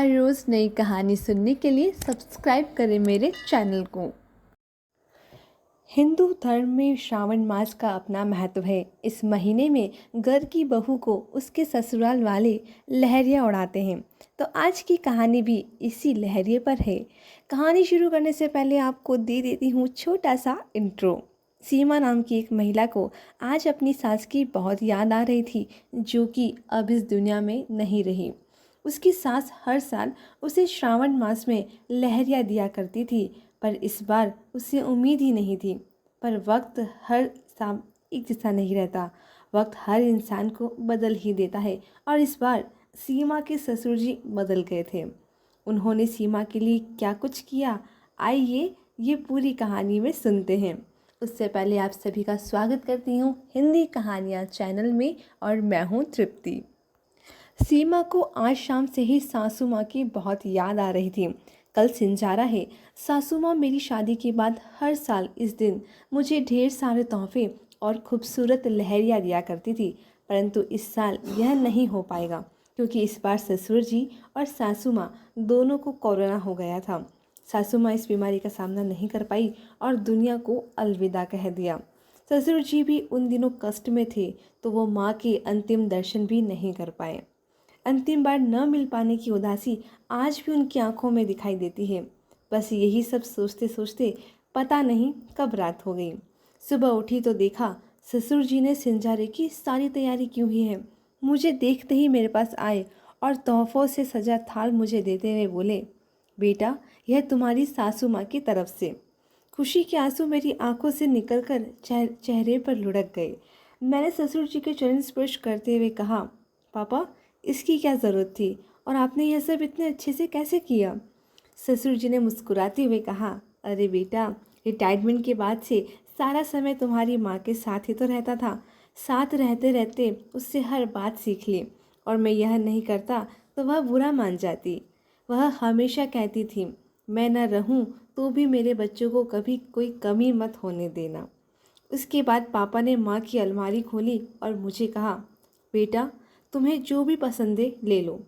हर रोज़ नई कहानी सुनने के लिए सब्सक्राइब करें मेरे चैनल को। हिंदू धर्म में श्रावण मास का अपना महत्व है। इस महीने में घर की बहू को उसके ससुराल वाले लहरिया उड़ाते हैं। तो आज की कहानी भी इसी लहरिये पर है। कहानी शुरू करने से पहले आपको दे देती हूँ छोटा सा इंट्रो। सीमा नाम की एक महिला को आज अपनी सास की बहुत याद आ रही थी, जो कि अब इस दुनिया में नहीं रही। उसकी सास हर साल उसे श्रावण मास में लहरिया दिया करती थी, पर इस बार उसे उम्मीद ही नहीं थी। पर वक्त हर साल एक जैसा नहीं रहता। वक्त हर इंसान को बदल ही देता है, और इस बार सीमा के ससुर जी बदल गए थे। उन्होंने सीमा के लिए क्या कुछ किया, आइए ये पूरी कहानी में सुनते हैं। उससे पहले आप सभी का स्वागत करती हूँ हिंदी कहानियाँ चैनल में, और मैं हूँ तृप्ति। सीमा को आज शाम से ही सासू माँ की बहुत याद आ रही थी। कल सिंजारा है। सासू माँ मेरी शादी के बाद हर साल इस दिन मुझे ढेर सारे तोहफे और खूबसूरत लहरिया दिया करती थी, परंतु इस साल यह नहीं हो पाएगा, क्योंकि इस बार ससुर जी और सासू माँ दोनों को कोरोना हो गया था। सासू माँ इस बीमारी का सामना नहीं कर पाई और दुनिया को अलविदा कह दिया। ससुर जी भी उन दिनों कष्ट में थे, तो वो माँ के अंतिम दर्शन भी नहीं कर पाए। अंतिम बार न मिल पाने की उदासी आज भी उनकी आंखों में दिखाई देती है। बस यही सब सोचते सोचते पता नहीं कब रात हो गई। सुबह उठी तो देखा ससुर जी ने सिंजारे की सारी तैयारी की हुई है। मुझे देखते ही मेरे पास आए और तोहफों से सजा थाल मुझे देते हुए बोले, बेटा, यह तुम्हारी सासू माँ की तरफ से। खुशी के आंसू मेरी आंखों से निकलकर चेहरे पर लुढ़क गए। मैंने ससुर जी के चरण स्पर्श करते हुए कहा, पापा, इसकी क्या ज़रूरत थी, और आपने यह सब इतने अच्छे से कैसे किया? ससुर जी ने मुस्कुराते हुए कहा, अरे बेटा, रिटायरमेंट के बाद से सारा समय तुम्हारी माँ के साथ ही तो रहता था। साथ रहते रहते उससे हर बात सीख ली, और मैं यह नहीं करता तो वह बुरा मान जाती। वह हमेशा कहती थी, मैं न रहूं तो भी मेरे बच्चों को कभी कोई कमी मत होने देना। उसके बाद पापा ने माँ की अलमारी खोली और मुझे कहा, बेटा, तुम्हें जो भी पसंद है ले लो।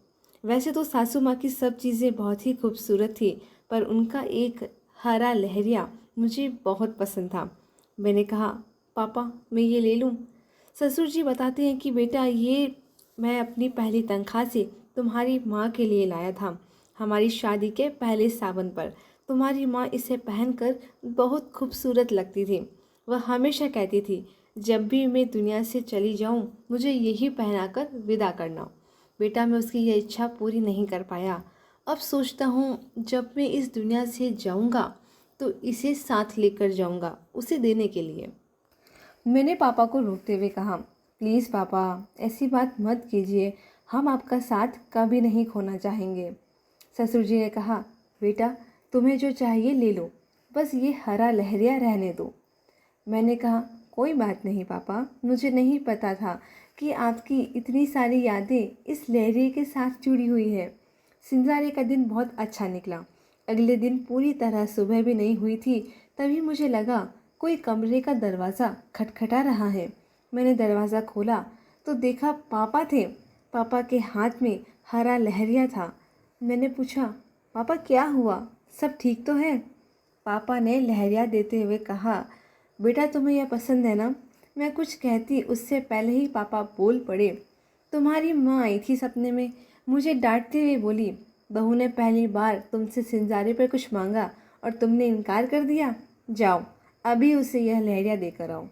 वैसे तो सासू माँ की सब चीज़ें बहुत ही खूबसूरत थी, पर उनका एक हरा लहरिया मुझे बहुत पसंद था। मैंने कहा, पापा, मैं ये ले लूँ? ससुर जी बताते हैं कि बेटा, ये मैं अपनी पहली तनख्वाह से तुम्हारी माँ के लिए लाया था। हमारी शादी के पहले सावन पर तुम्हारी माँ इसे पहनकर बहुत खूबसूरत लगती थी। वह हमेशा कहती थी, जब भी मैं दुनिया से चली जाऊं, मुझे यही पहनाकर विदा करना। बेटा, मैं उसकी यह इच्छा पूरी नहीं कर पाया। अब सोचता हूँ जब मैं इस दुनिया से जाऊंगा तो इसे साथ लेकर जाऊंगा, उसे देने के लिए। मैंने पापा को रोकते हुए कहा, प्लीज़ पापा, ऐसी बात मत कीजिए। हम आपका साथ कभी नहीं खोना चाहेंगे। ससुर जी ने कहा, बेटा, तुम्हें जो चाहिए ले लो, बस ये हरा लहरिया रहने दो। मैंने कहा, कोई बात नहीं पापा, मुझे नहीं पता था कि आपकी इतनी सारी यादें इस लहरिये के साथ जुड़ी हुई है। सिंजारे का दिन बहुत अच्छा निकला। अगले दिन पूरी तरह सुबह भी नहीं हुई थी, तभी मुझे लगा कोई कमरे का दरवाज़ा खटखटा रहा है। मैंने दरवाज़ा खोला तो देखा पापा थे। पापा के हाथ में हरा लहरिया था। मैंने पूछा, पापा क्या हुआ, सब ठीक तो है? पापा ने लहरिया देते हुए कहा, बेटा, तुम्हें यह पसंद है ना? मैं कुछ कहती उससे पहले ही पापा बोल पड़े, तुम्हारी माँ आई थी सपने में, मुझे डांटते हुए बोली, बहू ने पहली बार तुमसे सिंजारे पर कुछ मांगा और तुमने इनकार कर दिया। जाओ, अभी उसे यह लहरिया देकर आओ।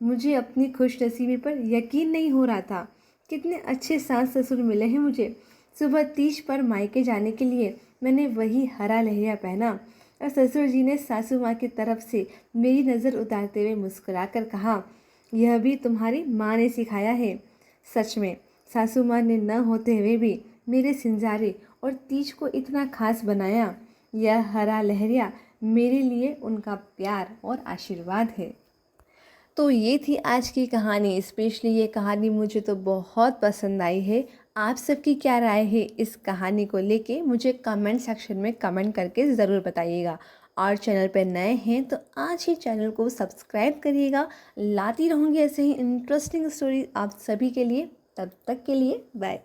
मुझे अपनी खुशनसीबी पर यकीन नहीं हो रहा था। कितने अच्छे सास ससुर मिले हैं मुझे। सुबह तीज पर मायके जाने के लिए मैंने वही हरा लहरिया पहना, और ससुर जी ने सासू माँ की तरफ से मेरी नज़र उतारते हुए मुस्कुराकर कहा, यह भी तुम्हारी माँ ने सिखाया है। सच में सासू माँ ने न होते हुए भी मेरे सिंजारे और तीज को इतना खास बनाया। यह हरा लहरिया मेरे लिए उनका प्यार और आशीर्वाद है। तो ये थी आज की कहानी। स्पेशली ये कहानी मुझे तो बहुत पसंद आई है। आप सबकी क्या राय है इस कहानी को लेके, मुझे कमेंट सेक्शन में कमेंट करके ज़रूर बताइएगा। और चैनल पर नए हैं तो आज ही चैनल को सब्सक्राइब करिएगा। लाती रहूँगी ऐसे ही इंटरेस्टिंग स्टोरी आप सभी के लिए। तब तक के लिए बाय।